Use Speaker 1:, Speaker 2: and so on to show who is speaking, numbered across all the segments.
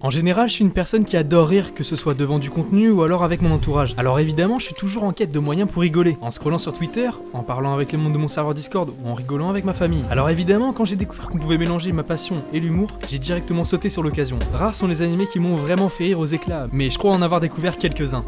Speaker 1: En général, je suis une personne qui adore rire, que ce soit devant du contenu ou alors avec mon entourage. Alors évidemment, je suis toujours en quête de moyens pour rigoler, en scrollant sur Twitter, en parlant avec les membres de mon serveur Discord ou en rigolant avec ma famille. Alors évidemment, quand j'ai découvert qu'on pouvait mélanger ma passion et l'humour, j'ai directement sauté sur l'occasion. Rares sont les animés qui m'ont vraiment fait rire aux éclats, mais je crois en avoir découvert quelques-uns.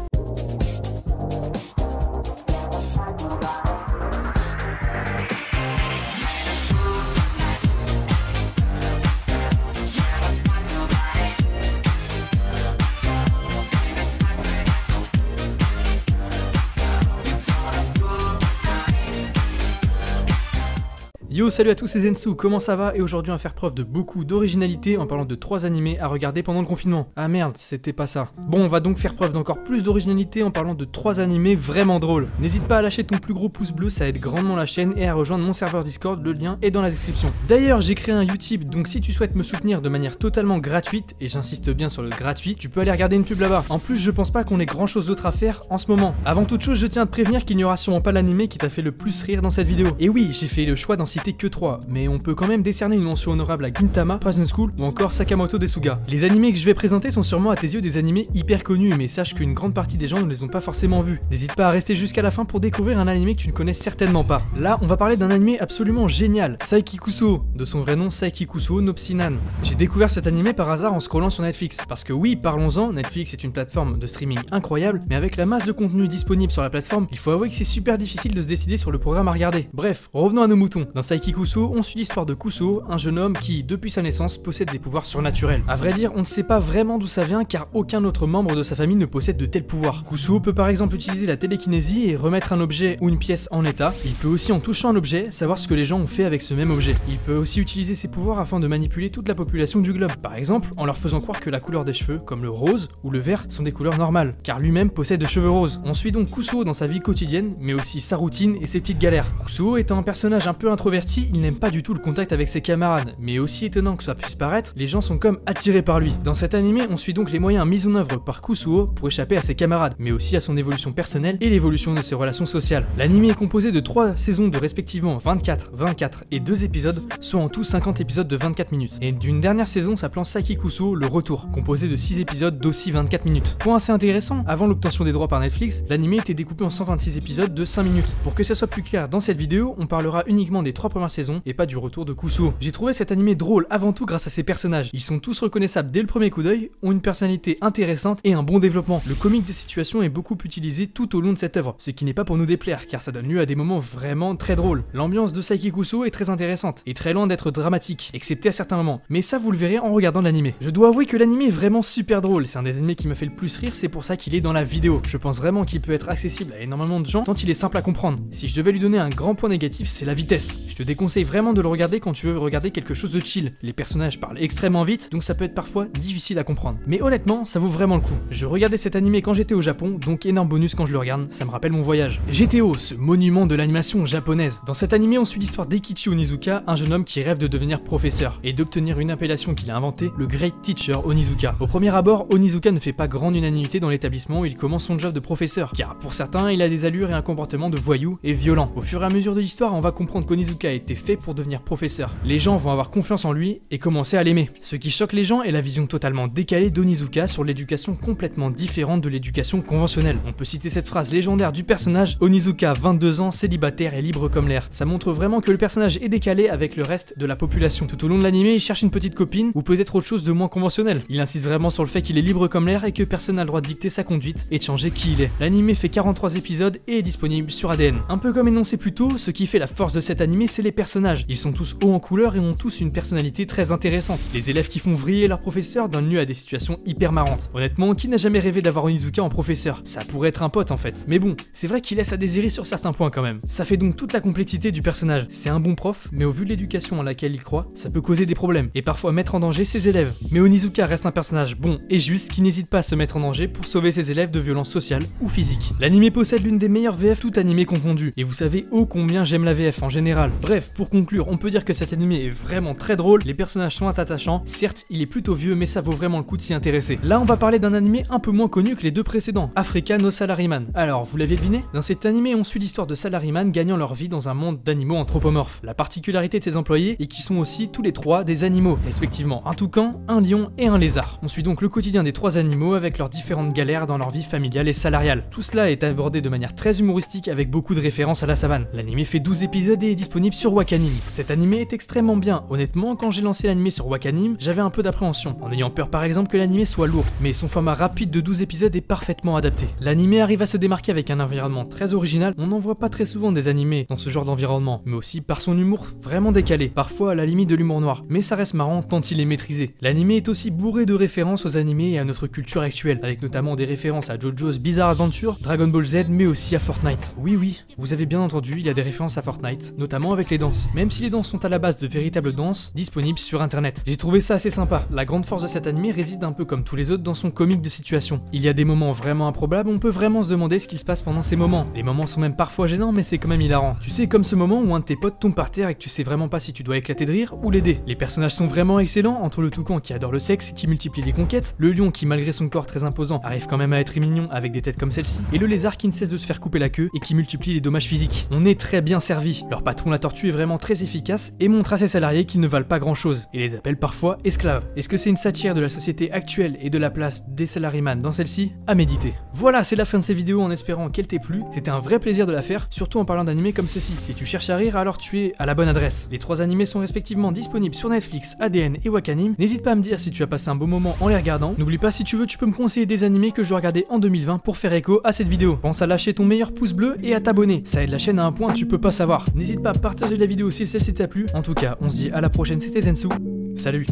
Speaker 1: Yo, salut à tous, c'est Zensu, comment ça va? Et aujourd'hui on va faire preuve de beaucoup d'originalité en parlant de 3 animés à regarder pendant le confinement. Ah merde, c'était pas ça. Bon, on va donc faire preuve d'encore plus d'originalité en parlant de 3 animés vraiment drôles. N'hésite pas à lâcher ton plus gros pouce bleu, ça aide grandement la chaîne, et à rejoindre mon serveur Discord, le lien est dans la description. D'ailleurs, j'ai créé un Utip, donc si tu souhaites me soutenir de manière totalement gratuite, et j'insiste bien sur le gratuit, tu peux aller regarder une pub là-bas. En plus, je pense pas qu'on ait grand chose d'autre à faire en ce moment. Avant toute chose, je tiens à te prévenir qu'il n'y aura sûrement pas l'animé qui t'a fait le plus rire dans cette vidéo. Et oui, j'ai fait le choix d'en citer que 3, mais on peut quand même décerner une mention honorable à Gintama, Prison School ou encore Sakamoto Desuga. Les animés que je vais présenter sont sûrement à tes yeux des animés hyper connus, mais sache qu'une grande partie des gens ne les ont pas forcément vus. N'hésite pas à rester jusqu'à la fin pour découvrir un animé que tu ne connais certainement pas. Là, on va parler d'un animé absolument génial, Saiki Kusuo, de son vrai nom Saiki Kusuo no Psinan. J'ai découvert cet animé par hasard en scrollant sur Netflix, parce que oui, parlons-en, Netflix est une plateforme de streaming incroyable, mais avec la masse de contenu disponible sur la plateforme, il faut avouer que c'est super difficile de se décider sur le programme à regarder. Bref, revenons à nos moutons. Dans Saiki Kusuo, on suit l'histoire de Kusuo, un jeune homme qui, depuis sa naissance, possède des pouvoirs surnaturels. À vrai dire, on ne sait pas vraiment d'où ça vient car aucun autre membre de sa famille ne possède de tels pouvoirs. Kusuo peut par exemple utiliser la télékinésie et remettre un objet ou une pièce en état. Il peut aussi, en touchant l'objet, savoir ce que les gens ont fait avec ce même objet. Il peut aussi utiliser ses pouvoirs afin de manipuler toute la population du globe. Par exemple, en leur faisant croire que la couleur des cheveux, comme le rose ou le vert, sont des couleurs normales, car lui-même possède de cheveux roses. On suit donc Kusuo dans sa vie quotidienne, mais aussi sa routine et ses petites galères. Kusuo étant un personnage un peu introverti, il n'aime pas du tout le contact avec ses camarades, mais aussi étonnant que ça puisse paraître, les gens sont comme attirés par lui. Dans cet animé, on suit donc les moyens mis en œuvre par Kusuo pour échapper à ses camarades, mais aussi à son évolution personnelle et l'évolution de ses relations sociales. L'animé est composé de 3 saisons de respectivement 24, 24 et 2 épisodes, soit en tout 50 épisodes de 24 minutes, et d'une dernière saison s'appelant Saiki Kusuo le retour, composé de 6 épisodes d'aussi 24 minutes. Point assez intéressant, avant l'obtention des droits par Netflix, l'animé était découpé en 126 épisodes de 5 minutes. Pour que ça soit plus clair, dans cette vidéo, on parlera uniquement des 3 premières saisons et pas du retour de Kusuo. J'ai trouvé cet animé drôle avant tout grâce à ses personnages. Ils sont tous reconnaissables dès le premier coup d'œil, ont une personnalité intéressante et un bon développement. Le comique de situation est beaucoup utilisé tout au long de cette œuvre, ce qui n'est pas pour nous déplaire car ça donne lieu à des moments vraiment très drôles. L'ambiance de Saiki Kusuo est très intéressante et très loin d'être dramatique, excepté à certains moments, mais ça vous le verrez en regardant l'animé. Je dois avouer que l'animé est vraiment super drôle, c'est un des animés qui m'a fait le plus rire, c'est pour ça qu'il est dans la vidéo. Je pense vraiment qu'il peut être accessible à énormément de gens tant il est simple à comprendre. Si je devais lui donner un grand point négatif, c'est la vitesse. Je te déconseille vraiment de le regarder quand tu veux regarder quelque chose de chill. Les personnages parlent extrêmement vite, donc ça peut être parfois difficile à comprendre. Mais honnêtement, ça vaut vraiment le coup. Je regardais cet animé quand j'étais au Japon, donc énorme bonus quand je le regarde, ça me rappelle mon voyage. GTO, ce monument de l'animation japonaise. Dans cet animé, on suit l'histoire d'Eikichi Onizuka, un jeune homme qui rêve de devenir professeur, et d'obtenir une appellation qu'il a inventée, le Great Teacher Onizuka. Au premier abord, Onizuka ne fait pas grande unanimité dans l'établissement où il commence son job de professeur, car pour certains, il a des allures et un comportement de voyou et violent. Au fur et à mesure de l'histoire, on va comprendre qu'Onizuka a été fait pour devenir professeur. Les gens vont avoir confiance en lui et commencer à l'aimer. Ce qui choque les gens est la vision totalement décalée d'Onizuka sur l'éducation complètement différente de l'éducation conventionnelle. On peut citer cette phrase légendaire du personnage: Onizuka, 22 ans, célibataire et libre comme l'air. Ça montre vraiment que le personnage est décalé avec le reste de la population. Tout au long de l'animé, il cherche une petite copine ou peut-être autre chose de moins conventionnel. Il insiste vraiment sur le fait qu'il est libre comme l'air et que personne n'a le droit de dicter sa conduite et de changer qui il est. L'animé fait 43 épisodes et est disponible sur ADN. Un peu comme énoncé plus tôt, ce qui fait la force de cet animé, c'est les personnages. Ils sont tous hauts en couleur et ont tous une personnalité très intéressante. Les élèves qui font vriller leurs professeurs donnent lieu à des situations hyper marrantes. Honnêtement, qui n'a jamais rêvé d'avoir Onizuka en professeur? Ça pourrait être un pote en fait. Mais bon, c'est vrai qu'il laisse à désirer sur certains points quand même. Ça fait donc toute la complexité du personnage. C'est un bon prof, mais au vu de l'éducation en laquelle il croit, ça peut causer des problèmes et parfois mettre en danger ses élèves. Mais Onizuka reste un personnage bon et juste qui n'hésite pas à se mettre en danger pour sauver ses élèves de violences sociales ou physiques. L'animé possède l'une des meilleures VF tout animé confondu, et vous savez ô combien j'aime la VF en général. Bref, Bref, pour conclure, on peut dire que cet animé est vraiment très drôle, les personnages sont attachants, certes il est plutôt vieux mais ça vaut vraiment le coup de s'y intéresser. Là on va parler d'un animé un peu moins connu que les deux précédents, Africa no Salaryman. Alors vous l'avez deviné? Dans cet animé on suit l'histoire de salaryman gagnant leur vie dans un monde d'animaux anthropomorphes. La particularité de ses employés est qu'ils sont aussi tous les trois des animaux, respectivement un toucan, un lion et un lézard. On suit donc le quotidien des trois animaux avec leurs différentes galères dans leur vie familiale et salariale. Tout cela est abordé de manière très humoristique avec beaucoup de références à la savane. L'animé fait 12 épisodes et est disponible sur Wakanim. Cet animé est extrêmement bien. Honnêtement, quand j'ai lancé l'animé sur Wakanim, j'avais un peu d'appréhension, en ayant peur par exemple que l'animé soit lourd, mais son format rapide de 12 épisodes est parfaitement adapté. L'animé arrive à se démarquer avec un environnement très original, on n'en voit pas très souvent des animés dans ce genre d'environnement, mais aussi par son humour vraiment décalé, parfois à la limite de l'humour noir, mais ça reste marrant tant il est maîtrisé. L'animé est aussi bourré de références aux animés et à notre culture actuelle, avec notamment des références à JoJo's Bizarre Adventure, Dragon Ball Z, mais aussi à Fortnite. Oui, vous avez bien entendu, il y a des références à Fortnite, notamment avec les danses, même si les danses sont à la base de véritables danses disponibles sur internet. J'ai trouvé ça assez sympa. La grande force de cet animé réside un peu comme tous les autres dans son comique de situation. Il y a des moments vraiment improbables, on peut vraiment se demander ce qu'il se passe pendant ces moments. Les moments sont même parfois gênants, mais c'est quand même hilarant. Tu sais, comme ce moment où un de tes potes tombe par terre et que tu sais vraiment pas si tu dois éclater de rire ou l'aider. Les personnages sont vraiment excellents, entre le toucan qui adore le sexe, qui multiplie les conquêtes, le lion qui malgré son corps très imposant arrive quand même à être mignon avec des têtes comme celle-ci, et le lézard qui ne cesse de se faire couper la queue et qui multiplie les dommages physiques. On est très bien servi. Leur patron la tortue est vraiment très efficace et montre à ses salariés qu'ils ne valent pas grand chose, et les appelle parfois esclaves. Est-ce que c'est une satire de la société actuelle et de la place des salaryman dans celle-ci? À méditer. Voilà, c'est la fin de cette vidéo en espérant qu'elle t'ait plu. C'était un vrai plaisir de la faire, surtout en parlant d'animés comme ceci. Si tu cherches à rire, alors tu es à la bonne adresse. Les trois animés sont respectivement disponibles sur Netflix, ADN et Wakanim. N'hésite pas à me dire si tu as passé un bon moment en les regardant. N'oublie pas, si tu veux, tu peux me conseiller des animés que je dois regarder en 2020 pour faire écho à cette vidéo. Pense à lâcher ton meilleur pouce bleu et à t'abonner. Ça aide la chaîne à un point que tu peux pas savoir. N'hésite pas à partager la vidéo si celle-ci t'a plu. En tout cas, on se dit à la prochaine, c'était Zensu. Salut!